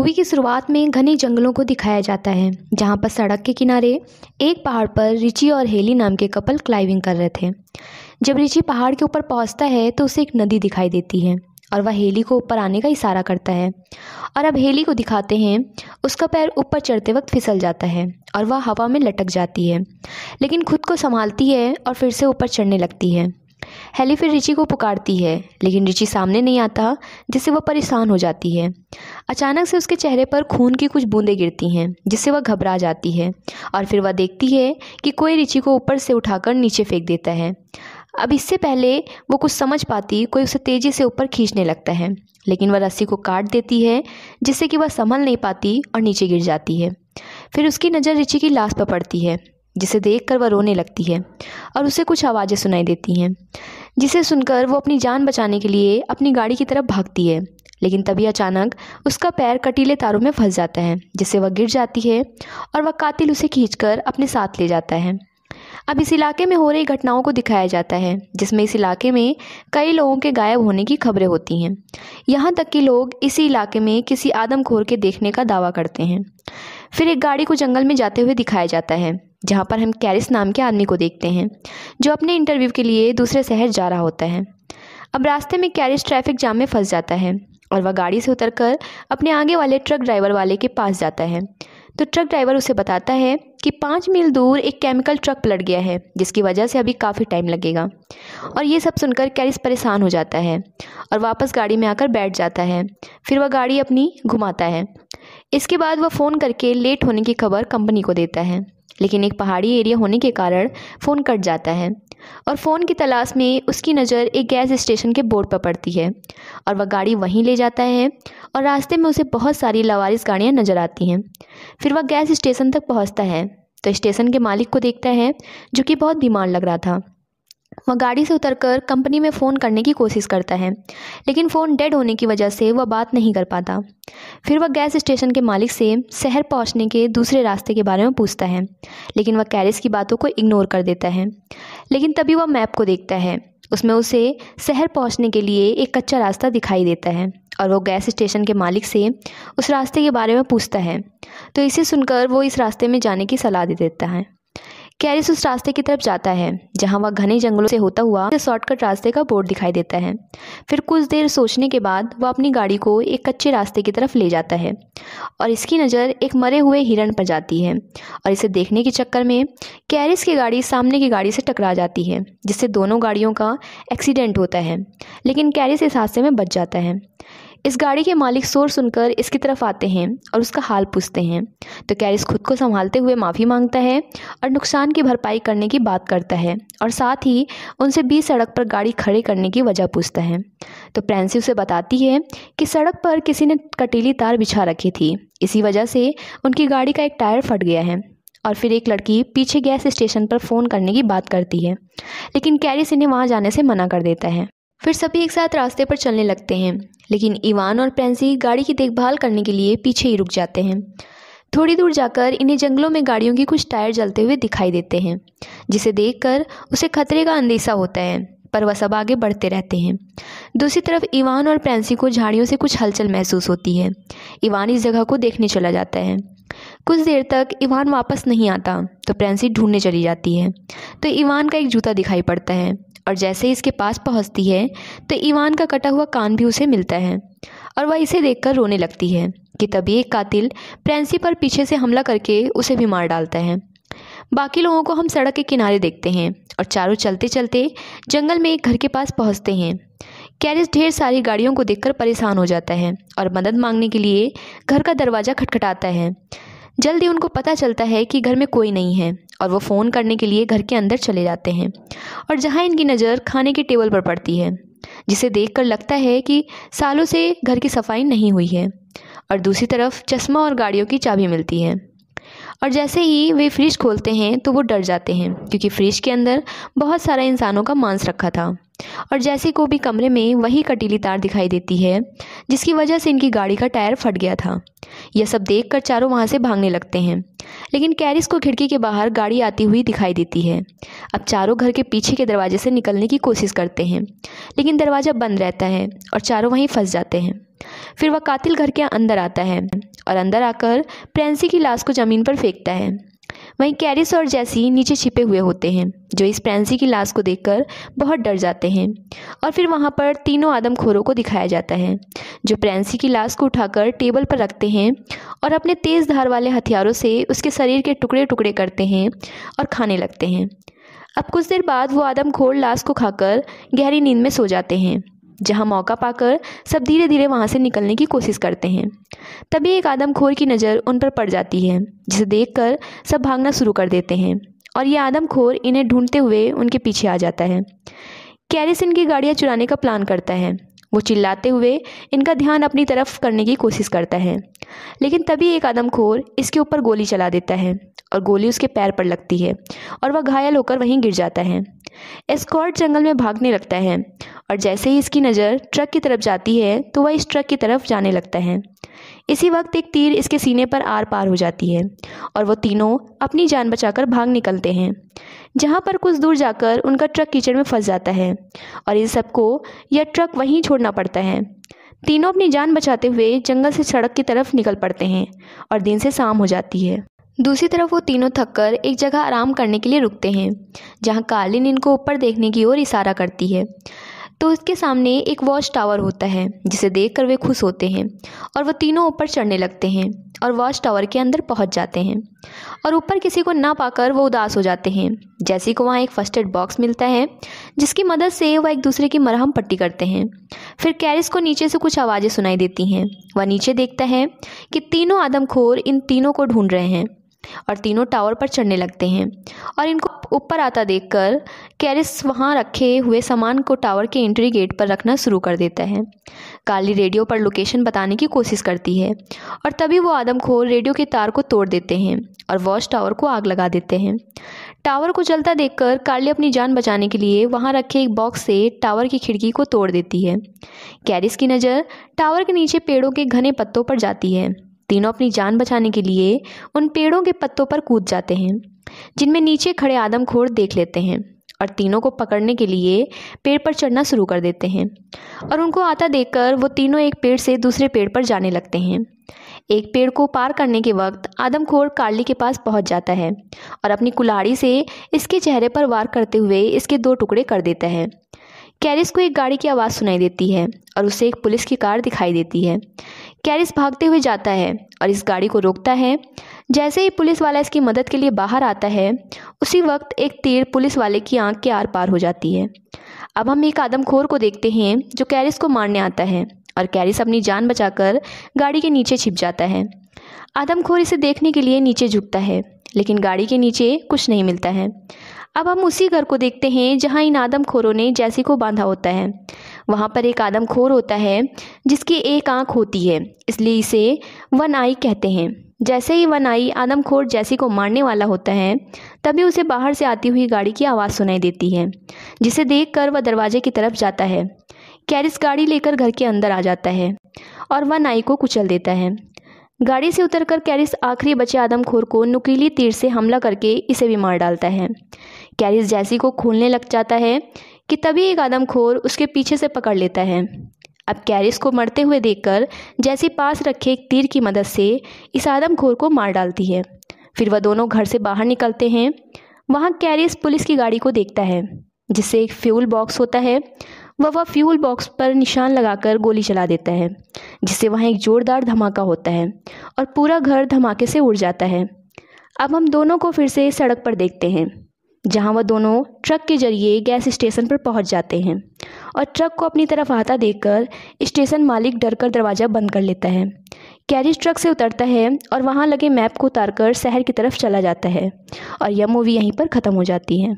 Movie की शुरुआत में घने जंगलों को दिखाया जाता है, जहां पर सड़क के किनारे एक पहाड़ पर रिची और हेली नाम के कपल क्लाइंबिंग कर रहे थे। जब रिची पहाड़ के ऊपर पहुंचता है तो उसे एक नदी दिखाई देती है और वह हेली को ऊपर आने का इशारा करता है। और अब हेली को दिखाते हैं उसका पैर ऊपर चढ़ते वक्त फिसल जाता है और वह हवा में लटक जाती है, लेकिन खुद को संभालती है और फिर से ऊपर चढ़ने लगती है। हेली फिर रिची को पुकारती है, लेकिन रिची सामने नहीं आता, जिससे वह परेशान हो जाती है। अचानक से उसके चेहरे पर खून की कुछ बूंदें गिरती हैं, जिससे वह घबरा जाती है और फिर वह देखती है कि कोई रिची को ऊपर से उठाकर नीचे फेंक देता है। अब इससे पहले वो कुछ समझ पाती, कोई उसे तेज़ी से ऊपर खींचने लगता है, लेकिन वह रस्सी को काट देती है, जिससे कि वह संभल नहीं पाती और नीचे गिर जाती है। फिर उसकी नज़र रिची की लाश पर पड़ती है, जिसे देखकर वह रोने लगती है और उसे कुछ आवाज़ें सुनाई देती हैं, जिसे सुनकर वो अपनी जान बचाने के लिए अपनी गाड़ी की तरफ भागती है। लेकिन तभी अचानक उसका पैर कटीले तारों में फंस जाता है, जिससे वह गिर जाती है और वह कातिल उसे खींचकर अपने साथ ले जाता है। अब इस इलाके में हो रही घटनाओं को दिखाया जाता है, जिसमें इस इलाके में कई लोगों के गायब होने की खबरें होती हैं। यहाँ तक कि लोग इसी इलाके में किसी आदमखोर के देखने का दावा करते हैं। फिर एक गाड़ी को जंगल में जाते हुए दिखाया जाता है, जहाँ पर हम कैरिस नाम के आदमी को देखते हैं, जो अपने इंटरव्यू के लिए दूसरे शहर जा रहा होता है। अब रास्ते में कैरिस ट्रैफिक जाम में फंस जाता है और वह गाड़ी से उतरकर अपने आगे वाले ट्रक ड्राइवर वाले के पास जाता है। तो ट्रक ड्राइवर उसे बताता है कि 5 मील दूर एक केमिकल ट्रक पलट गया है, जिसकी वजह से अभी काफ़ी टाइम लगेगा। और ये सब सुनकर कैरिस परेशान हो जाता है और वापस गाड़ी में आकर बैठ जाता है। फिर वह गाड़ी अपनी घुमाता है। इसके बाद वह फ़ोन करके लेट होने की खबर कंपनी को देता है, लेकिन एक पहाड़ी एरिया होने के कारण फ़ोन कट जाता है और फ़ोन की तलाश में उसकी नज़र एक गैस स्टेशन के बोर्ड पर पड़ती है और वह गाड़ी वहीं ले जाता है और रास्ते में उसे बहुत सारी लवारिस गाड़ियाँ नज़र आती हैं। फिर वह गैस स्टेशन तक पहुँचता है तो स्टेशन के मालिक को देखता है, जो कि बहुत बीमार लग रहा था। वह गाड़ी से उतरकर कंपनी में फ़ोन करने की कोशिश करता है, लेकिन फ़ोन डेड होने की वजह से वह बात नहीं कर पाता। फिर वह गैस स्टेशन के मालिक से शहर पहुंचने के दूसरे रास्ते के बारे में पूछता है, लेकिन वह कैरिस की बातों को इग्नोर कर देता है। लेकिन तभी वह मैप को देखता है, उसमें उसे शहर पहुंचने के लिए एक कच्चा रास्ता दिखाई देता है और वो गैस स्टेशन के मालिक से उस रास्ते के बारे में पूछता है। तो इसे सुनकर वो इस रास्ते में जाने की सलाह दे देता है। कैरिस उस रास्ते की तरफ जाता है, जहां वह घने जंगलों से होता हुआ शॉर्टकट रास्ते का बोर्ड दिखाई देता है। फिर कुछ देर सोचने के बाद वह अपनी गाड़ी को एक कच्चे रास्ते की तरफ ले जाता है और इसकी नज़र एक मरे हुए हिरण पर जाती है और इसे देखने के चक्कर में कैरिस की गाड़ी सामने की गाड़ी से टकरा जाती है, जिससे दोनों गाड़ियों का एक्सीडेंट होता है। लेकिन कैरिस इस हादसे में बच जाता है। इस गाड़ी के मालिक शोर सुनकर इसकी तरफ आते हैं और उसका हाल पूछते हैं। तो कैरिस खुद को संभालते हुए माफ़ी मांगता है और नुकसान की भरपाई करने की बात करता है और साथ ही उनसे बीच सड़क पर गाड़ी खड़े करने की वजह पूछता है। तो प्रेंसी उसे बताती है कि सड़क पर किसी ने कटीली तार बिछा रखी थी, इसी वजह से उनकी गाड़ी का एक टायर फट गया है। और फिर एक लड़की पीछे गैस स्टेशन पर फ़ोन करने की बात करती है, लेकिन कैरिस इन्हें वहाँ जाने से मना कर देता है। फिर सभी एक साथ रास्ते पर चलने लगते हैं, लेकिन इवान और प्रेंसी गाड़ी की देखभाल करने के लिए पीछे ही रुक जाते हैं। थोड़ी दूर जाकर इन्हें जंगलों में गाड़ियों की कुछ टायर जलते हुए दिखाई देते हैं, जिसे देखकर उसे खतरे का अंदेशा होता है, पर वह सब आगे बढ़ते रहते हैं। दूसरी तरफ इवान और प्रेंसी को झाड़ियों से कुछ हलचल महसूस होती है। इवान इस जगह को देखने चला जाता है। कुछ देर तक इवान वापस नहीं आता तो प्रेंसी ढूंढने चली जाती है। तो इवान का एक जूता दिखाई पड़ता है और जैसे ही इसके पास पहुंचती है तो इवान का कटा हुआ कान भी उसे मिलता है और वह इसे देखकर रोने लगती है कि तभी एक कातिल प्रेंसी पर पीछे से हमला करके उसे भी मार डालता है। बाकी लोगों को हम सड़क के किनारे देखते हैं और चारों चलते चलते जंगल में एक घर के पास पहुंचते हैं। कैरिस ढेर सारी गाड़ियों को देखकर परेशान हो जाता है और मदद मांगने के लिए घर का दरवाज़ा खटखटाता है। जल्दी उनको पता चलता है कि घर में कोई नहीं है और वो फ़ोन करने के लिए घर के अंदर चले जाते हैं और जहां इनकी नज़र खाने के टेबल पर पड़ती है, जिसे देखकर लगता है कि सालों से घर की सफाई नहीं हुई है। और दूसरी तरफ चश्मा और गाड़ियों की चाबी मिलती है और जैसे ही वे फ्रिज खोलते हैं तो वो डर जाते हैं, क्योंकि फ्रिज के अंदर बहुत सारा इंसानों का मांस रखा था और जैसे को भी कमरे में वही कटीली तार दिखाई देती है, जिसकी वजह से इनकी गाड़ी का टायर फट गया था। यह सब देखकर चारों वहाँ से भागने लगते हैं, लेकिन कैरिस को खिड़की के बाहर गाड़ी आती हुई दिखाई देती है। अब चारों घर के पीछे के दरवाजे से निकलने की कोशिश करते हैं, लेकिन दरवाज़ा बंद रहता है और चारों वहीं फंस जाते हैं। फिर वह कातिल घर के अंदर आता है और अंदर आकर प्रेंसी की लाश को ज़मीन पर फेंकता है। वहीं कैरिस और जैसी नीचे छिपे हुए होते हैं, जो इस प्रेंसी की लाश को देखकर बहुत डर जाते हैं। और फिर वहां पर तीनों आदमखोरों को दिखाया जाता है, जो प्रेंसी की लाश को उठाकर टेबल पर रखते हैं और अपने तेज़ धार वाले हथियारों से उसके शरीर के टुकड़े टुकड़े करते हैं और खाने लगते हैं। अब कुछ देर बाद वो आदमखोर लाश को खाकर गहरी नींद में सो जाते हैं, जहां मौका पाकर सब धीरे धीरे वहां से निकलने की कोशिश करते हैं। तभी एक आदमखोर की नज़र उन पर पड़ जाती है, जिसे देखकर सब भागना शुरू कर देते हैं और ये आदमखोर इन्हें ढूंढते हुए उनके पीछे आ जाता है। कैरिस इनकी गाड़ियाँ चुराने का प्लान करता है। वो चिल्लाते हुए इनका ध्यान अपनी तरफ करने की कोशिश करता है, लेकिन तभी एक आदमखोर इसके ऊपर गोली चला देता है और गोली उसके पैर पर लगती है और वह घायल होकर वहीं गिर जाता है। एस्कॉर्ट जंगल में भागने लगता है और जैसे ही इसकी नज़र ट्रक की तरफ जाती है तो वह इस ट्रक की तरफ जाने लगता है। इसी वक्त एक तीर इसके सीने पर आर पार हो जाती है और वो तीनों अपनी जान बचाकर भाग निकलते हैं, जहाँ पर कुछ दूर जाकर उनका ट्रक कीचड़ में फंस जाता है और इन सबको यह ट्रक वहीं छोड़ना पड़ता है। तीनों अपनी जान बचाते हुए जंगल से सड़क की तरफ निकल पड़ते हैं और दिन से शाम हो जाती है। दूसरी तरफ वो तीनों थककर एक जगह आराम करने के लिए रुकते हैं, जहाँ कार्लिन इनको ऊपर देखने की ओर इशारा करती है। तो उसके सामने एक वॉच टावर होता है, जिसे देखकर वे खुश होते हैं और वो तीनों ऊपर चढ़ने लगते हैं और वॉच टावर के अंदर पहुंच जाते हैं। और ऊपर किसी को ना पाकर वो उदास हो जाते हैं। जैसी को वहाँ एक फर्स्ट एड बॉक्स मिलता है, जिसकी मदद से वह एक दूसरे की मरहम पट्टी करते हैं। फिर कैरिस को नीचे से कुछ आवाज़ें सुनाई देती हैं। वह नीचे देखता है कि तीनों आदमखोर इन तीनों को ढूंढ रहे हैं और तीनों टावर पर चढ़ने लगते हैं। और इनको ऊपर आता देखकर कैरिस वहां रखे हुए सामान को टावर के एंट्री गेट पर रखना शुरू कर देता है। कार्ली रेडियो पर लोकेशन बताने की कोशिश करती है और तभी वो आदमखोर रेडियो के तार को तोड़ देते हैं और वॉच टावर को आग लगा देते हैं। टावर को जलता देखकर कार्ली अपनी जान बचाने के लिए वहां रखे एक बॉक्स से टावर की खिड़की को तोड़ देती है। कैरिस की नज़र टावर के नीचे पेड़ों के घने पत्तों पर जाती है। तीनों अपनी जान बचाने के लिए उन पेड़ों के पत्तों पर कूद जाते हैं, जिनमें नीचे खड़े आदमखोर देख लेते हैं और तीनों को पकड़ने के लिए पेड़ पर चढ़ना शुरू कर देते हैं। और उनको आता देखकर वो तीनों एक पेड़ से दूसरे पेड़ पर जाने लगते हैं। एक पेड़ को पार करने के वक्त आदमखोर कार्ली के पास पहुंच जाता है और अपनी कुल्हाड़ी से इसके चेहरे पर वार करते हुए इसके 2 टुकड़े कर देता है। कैरिस को एक गाड़ी की आवाज़ सुनाई देती है और उसे एक पुलिस की कार दिखाई देती है। कैरिस भागते हुए जाता है और इस गाड़ी को रोकता है। जैसे ही पुलिस वाला इसकी मदद के लिए बाहर आता है, उसी वक्त एक तीर पुलिस वाले की आंख के आर पार हो जाती है। अब हम एक आदमखोर को देखते हैं जो कैरिस को मारने आता है और कैरिस अपनी जान बचाकर गाड़ी के नीचे छिप जाता है। आदमखोर इसे देखने के लिए नीचे झुकता है, लेकिन गाड़ी के नीचे कुछ नहीं मिलता है। अब हम उसी घर को देखते हैं जहां इन आदमखोरों ने जैसी को बांधा होता है। वहां पर एक आदमखोर होता है जिसकी एक आंख होती है, इसलिए इसे वन आई कहते हैं। जैसे ही वन आई आदमखोर जैसी को मारने वाला होता है, तभी उसे बाहर से आती हुई गाड़ी की आवाज़ सुनाई देती है, जिसे देखकर वह दरवाजे की तरफ जाता है। कैरिस गाड़ी लेकर घर के अंदर आ जाता है और वन आई को कुचल देता है। गाड़ी से उतरकर कैरिस आखिरी बचे आदमखोर को नुकीली तीर से हमला करके इसे भी मार डालता है। कैरिस जैसी को खोलने लग जाता है कि तभी एक आदमखोर उसके पीछे से पकड़ लेता है। अब कैरिस को मरते हुए देखकर जैसी पास रखे एक तीर की मदद से इस आदमखोर को मार डालती है। फिर वह दोनों घर से बाहर निकलते हैं। वहाँ कैरिस पुलिस की गाड़ी को देखता है, जिससे एक फ्यूल बॉक्स होता है। वह फ्यूल बॉक्स पर निशान लगाकर गोली चला देता है, जिससे वहाँ एक जोरदार धमाका होता है और पूरा घर धमाके से उड़ जाता है। अब हम दोनों को फिर से सड़क पर देखते हैं, जहां वह दोनों ट्रक के जरिए गैस स्टेशन पर पहुंच जाते हैं और ट्रक को अपनी तरफ आता देखकर स्टेशन मालिक डरकर दरवाज़ा बंद कर लेता है। कैरिस ट्रक से उतरता है और वहां लगे मैप को उतारकर शहर की तरफ चला जाता है और यह मूवी यहीं पर ख़त्म हो जाती है।